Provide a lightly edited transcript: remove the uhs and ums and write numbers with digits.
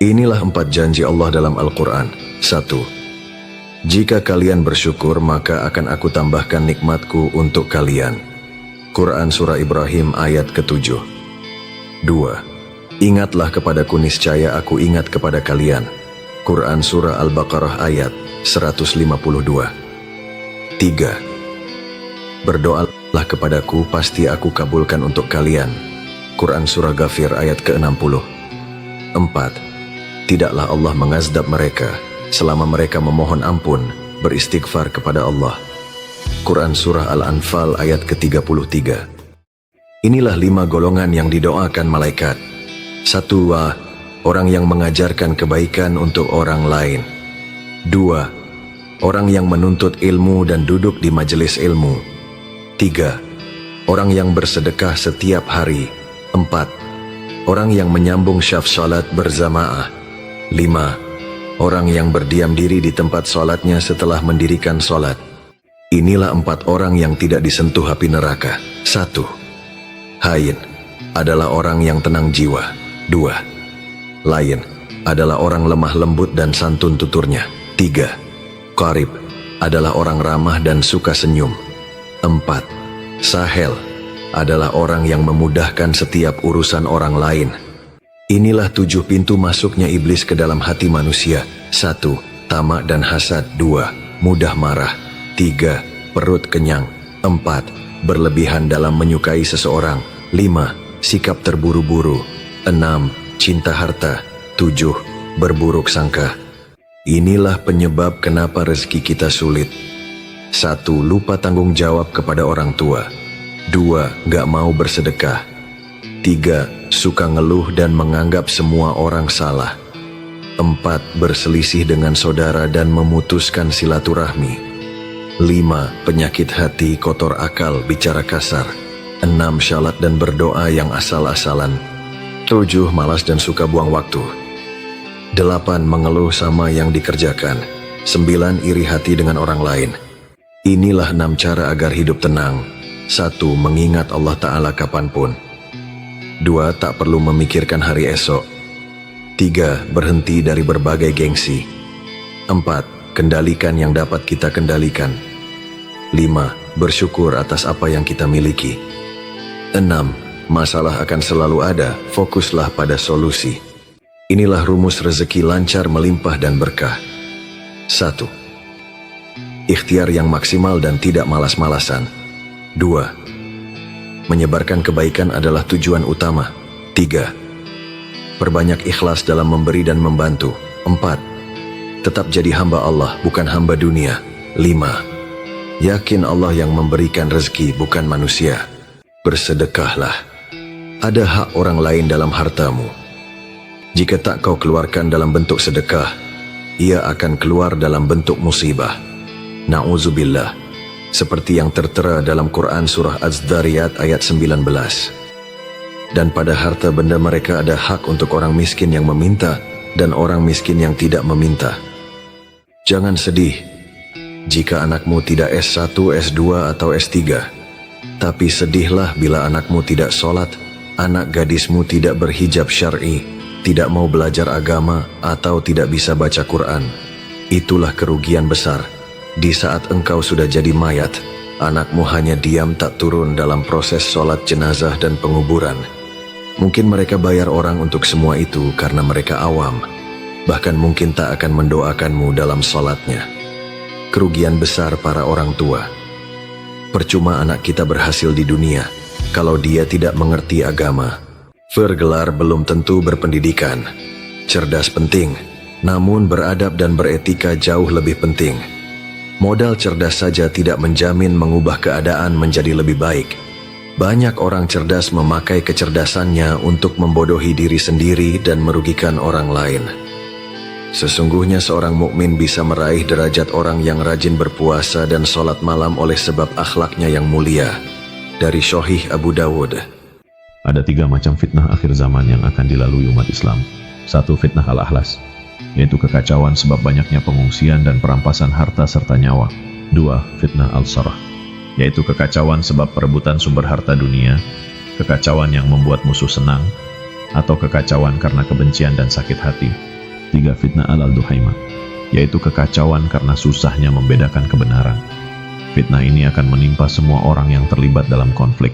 Inilah 4 janji Allah dalam Al-Quran. 1. Jika kalian bersyukur, maka akan aku tambahkan nikmatku untuk kalian. Quran Surah Ibrahim ayat ke-7. 2. Ingatlah kepadaku, niscaya aku ingat kepada kalian. Quran Surah Al-Baqarah ayat 152. 3. Berdoalah kepadaku, pasti aku kabulkan untuk kalian. Quran Surah Ghafir ayat ke-60. 4. Tidaklah Allah mengazab mereka selama mereka memohon ampun, beristighfar kepada Allah. Quran Surah Al-Anfal ayat ke-33. Inilah 5 golongan yang didoakan malaikat. 1. Orang yang mengajarkan kebaikan untuk orang lain. 2. Orang yang menuntut ilmu dan duduk di majelis ilmu. 3. Orang yang bersedekah setiap hari. 4. Orang yang menyambung syaf salat berzamaah. 5. Orang yang berdiam diri di tempat salatnya setelah mendirikan salat. Inilah 4 orang yang tidak disentuh api neraka. 1. Hayin adalah orang yang tenang jiwa. 2. Layin adalah orang lemah lembut dan santun tuturnya. 3. Qarib adalah orang ramah dan suka senyum. 4. Sahel adalah orang yang memudahkan setiap urusan orang lain. Inilah 7 pintu masuknya iblis ke dalam hati manusia. 1. Tamak dan hasad. 2. Mudah marah. 3. Perut kenyang. 4. Berlebihan dalam menyukai seseorang. 5. Sikap terburu-buru. 6. Cinta harta. 7. Berburuk sangka. Inilah penyebab kenapa rezeki kita sulit. 1. Lupa tanggung jawab kepada orang tua. 2. Gak mau bersedekah. 3. Suka ngeluh dan menganggap semua orang salah. 4. Berselisih dengan saudara dan memutuskan silaturahmi. 5. Penyakit hati, kotor akal, bicara kasar. 6. Syalat dan berdoa yang asal-asalan. 7. Malas dan suka buang waktu. 8. Mengeluh sama yang dikerjakan. 9. Iri hati dengan orang lain. Inilah 6 cara agar hidup tenang. 1. Mengingat Allah Ta'ala kapanpun. 2. Tak perlu memikirkan hari esok. 3. Berhenti dari berbagai gengsi. 4. Kendalikan yang dapat kita kendalikan. 5. Bersyukur atas apa yang kita miliki. 6. Masalah akan selalu ada, fokuslah pada solusi. Inilah rumus rezeki lancar, melimpah dan berkah. 1. Ikhtiar yang maksimal dan tidak malas-malasan. 2. Menyebarkan kebaikan adalah tujuan utama. 3. Perbanyak ikhlas dalam memberi dan membantu. 4. Tetap jadi hamba Allah, bukan hamba dunia. 5. Yakin Allah yang memberikan rezeki, bukan manusia. Bersedekahlah. Ada hak orang lain dalam hartamu. Jika tak kau keluarkan dalam bentuk sedekah, ia akan keluar dalam bentuk musibah. Na'udzubillah. Seperti yang tertera dalam Quran Surah Az-Zariyat ayat 19. Dan pada harta benda mereka ada hak untuk orang miskin yang meminta dan orang miskin yang tidak meminta. Jangan sedih jika anakmu tidak S1, S2 atau S3. Tapi sedihlah bila anakmu tidak sholat, anak gadismu tidak berhijab syar'i, tidak mau belajar agama, atau tidak bisa baca Quran. Itulah kerugian besar. Di saat engkau sudah jadi mayat, anakmu hanya diam tak turun dalam proses sholat jenazah dan penguburan. Mungkin mereka bayar orang untuk semua itu karena mereka awam. Bahkan mungkin tak akan mendoakanmu dalam sholatnya. Kerugian besar para orang tua. Percuma anak kita berhasil di dunia kalau dia tidak mengerti agama. Bergelar belum tentu berpendidikan. Cerdas penting, namun beradab dan beretika jauh lebih penting. Modal cerdas saja tidak menjamin mengubah keadaan menjadi lebih baik. Banyak orang cerdas memakai kecerdasannya untuk membodohi diri sendiri dan merugikan orang lain. Sesungguhnya seorang mukmin bisa meraih derajat orang yang rajin berpuasa dan sholat malam oleh sebab akhlaknya yang mulia. Dari Sahih Abu Dawud. Ada 3 macam fitnah akhir zaman yang akan dilalui umat Islam. 1. Fitnah al-ahlas, yaitu kekacauan sebab banyaknya pengungsian dan perampasan harta serta nyawa. 2. Fitnah al-sarah, yaitu kekacauan sebab perebutan sumber harta dunia, kekacauan yang membuat musuh senang, atau kekacauan karena kebencian dan sakit hati. ketiga, fitnah al-duhaimah, yaitu kekacauan karena susahnya membedakan kebenaran. Fitnah ini akan menimpa semua orang yang terlibat dalam konflik,